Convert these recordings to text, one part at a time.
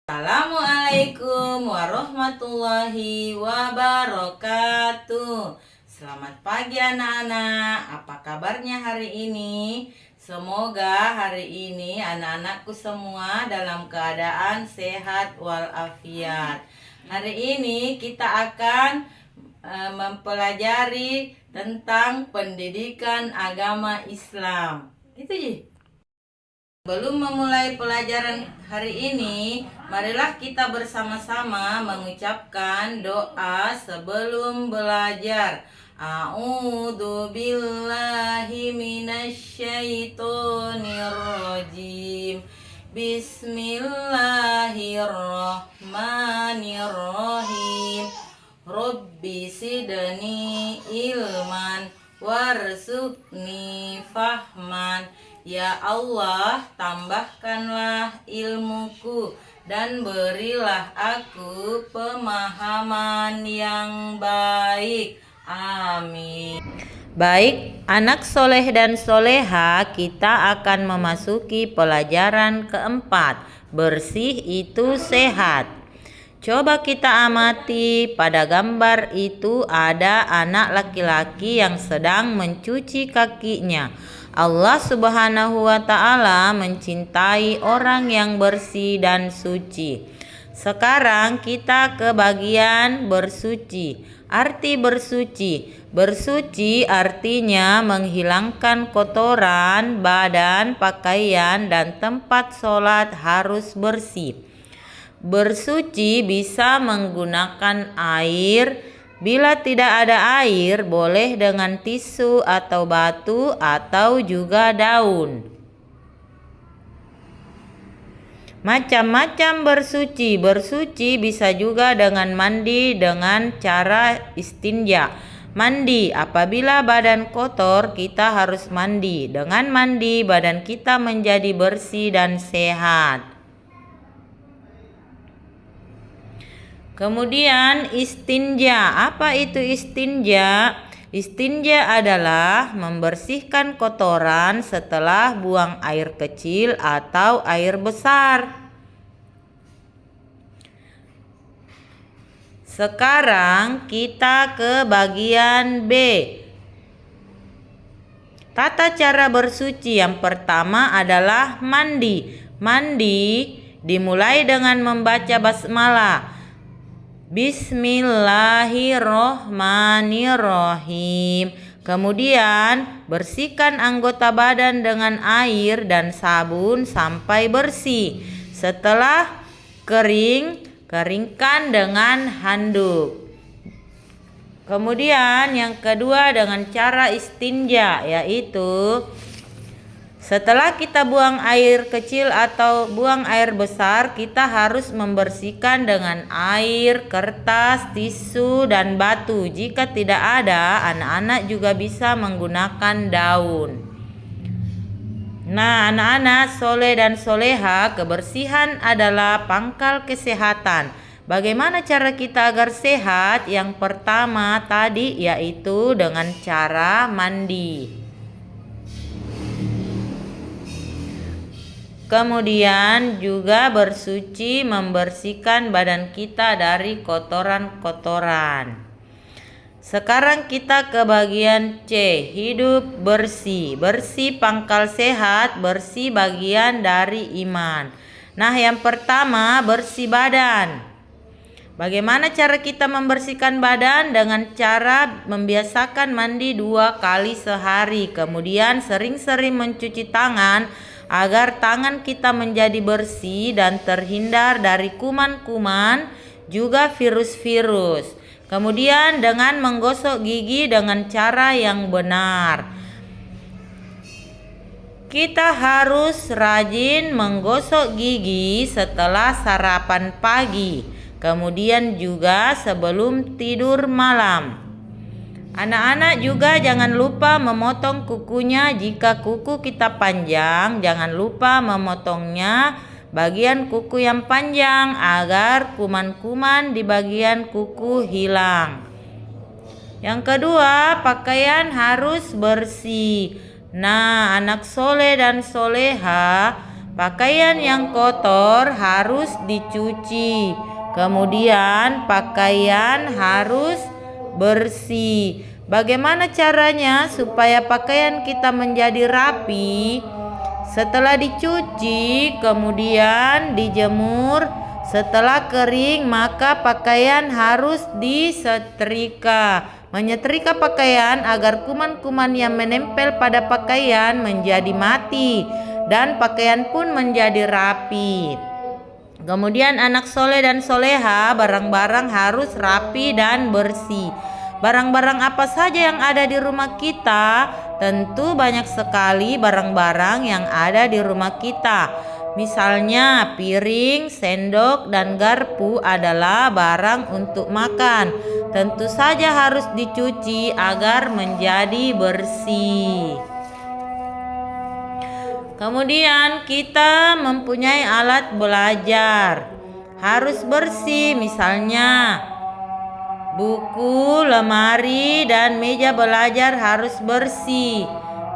Assalamualaikum warahmatullahi wabarakatuh. Selamat pagi anak-anak. Apa kabarnya hari ini? Semoga hari ini anak-anakku semua dalam keadaan sehat walafiat. Hari ini kita akan mempelajari tentang pendidikan agama Islam. Itu Ji. Sebelum memulai pelajaran hari ini, marilah kita bersama-sama mengucapkan doa sebelum belajar. A'udzu billahi minasyaitonir rajim. Bismillahirrahmanirrahim. Rabbi sidni ilman warzuqni fahman. Ya Allah, tambahkanlah ilmuku dan berilah aku pemahaman yang baik. Amin. Baik, anak soleh dan soleha, kita akan memasuki pelajaran keempat. Bersih itu sehat. Coba kita amati, pada gambar itu ada anak laki-laki yang sedang mencuci kakinya. Allah Subhanahu wa Ta'ala mencintai orang yang bersih dan suci. Sekarang kita ke bagian bersuci. Arti bersuci. Bersuci artinya menghilangkan kotoran, badan, pakaian, dan tempat sholat harus bersih. Bersuci bisa menggunakan air. Bila tidak ada air, boleh dengan tisu atau batu atau juga daun. Macam-macam bersuci. Bersuci bisa juga dengan mandi dengan cara istinja. Mandi, apabila badan kotor, kita harus mandi. Dengan mandi, badan kita menjadi bersih dan sehat. Kemudian istinja. Apa itu istinja? Istinja adalah membersihkan kotoran setelah buang air kecil atau air besar. Sekarang kita ke bagian B. Tata cara bersuci yang pertama adalah mandi. Mandi dimulai dengan membaca basmalah. Bismillahirrohmanirrohim. Kemudian bersihkan anggota badan dengan air dan sabun sampai bersih. Setelah kering, keringkan dengan handuk. Kemudian yang kedua dengan cara istinja, yaitu setelah kita buang air kecil atau buang air besar, kita harus membersihkan dengan air, kertas, tisu, dan batu. Jika tidak ada, anak-anak juga bisa menggunakan daun. Nah, anak-anak soleh dan soleha, kebersihan adalah pangkal kesehatan. Bagaimana cara kita agar sehat? Yang pertama tadi yaitu dengan cara mandi. Kemudian juga bersuci, membersihkan badan kita dari kotoran-kotoran. Sekarang kita ke bagian C, hidup bersih. Bersih pangkal sehat, bersih bagian dari iman. Nah, yang pertama bersih badan. Bagaimana cara kita membersihkan badan? Dengan cara membiasakan mandi 2 kali sehari. Kemudian sering-sering mencuci tangan agar tangan kita menjadi bersih dan terhindar dari kuman-kuman, juga virus-virus. Kemudian dengan menggosok gigi dengan cara yang benar. Kita harus rajin menggosok gigi setelah sarapan pagi, kemudian juga sebelum tidur malam. Anak-anak juga jangan lupa memotong kukunya. Jika kuku kita panjang, jangan lupa memotongnya bagian kuku yang panjang agar kuman-kuman di bagian kuku hilang. Yang kedua, pakaian harus bersih. Nah, anak soleh dan soleha, Pakaian yang kotor harus dicuci. Kemudian pakaian harus bersih. Bagaimana caranya supaya pakaian kita menjadi rapi? Setelah dicuci, kemudian dijemur. Setelah kering, maka pakaian harus disetrika. Menyetrika pakaian agar kuman-kuman yang menempel pada pakaian menjadi mati dan pakaian pun menjadi rapi. Kemudian anak soleh dan soleha, barang-barang harus rapi dan bersih. Barang-barang apa saja yang ada di rumah kita? Tentu banyak sekali barang-barang yang ada di rumah kita. Misalnya piring, sendok, dan garpu adalah barang untuk makan. Tentu saja harus dicuci agar menjadi bersih. Kemudian kita mempunyai alat belajar. Harus bersih, misalnya buku, lemari, dan meja belajar harus bersih.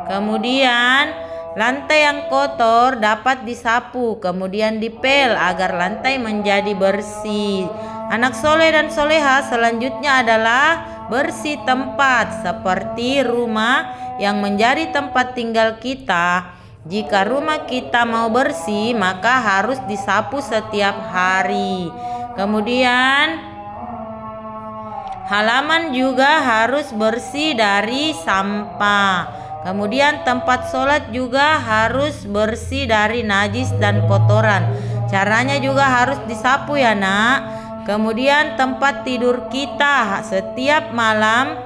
Kemudian lantai yang kotor dapat disapu, kemudian dipel agar lantai menjadi bersih. Anak soleh dan soleha selanjutnya adalah bersih tempat, seperti rumah yang menjadi tempat tinggal kita. Jika rumah kita mau bersih, maka harus disapu setiap hari. Kemudian halaman juga harus bersih dari sampah. Kemudian tempat sholat juga harus bersih dari najis dan kotoran. Caranya juga harus disapu ya nak. Kemudian tempat tidur kita, setiap malam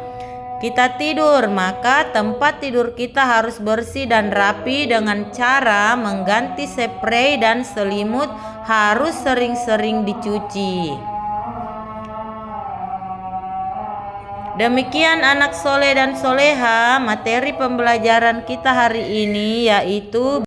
kita tidur, maka tempat tidur kita harus bersih dan rapi dengan cara mengganti spray dan selimut harus sering-sering dicuci. Demikian anak soleh dan soleha, materi pembelajaran kita hari ini yaitu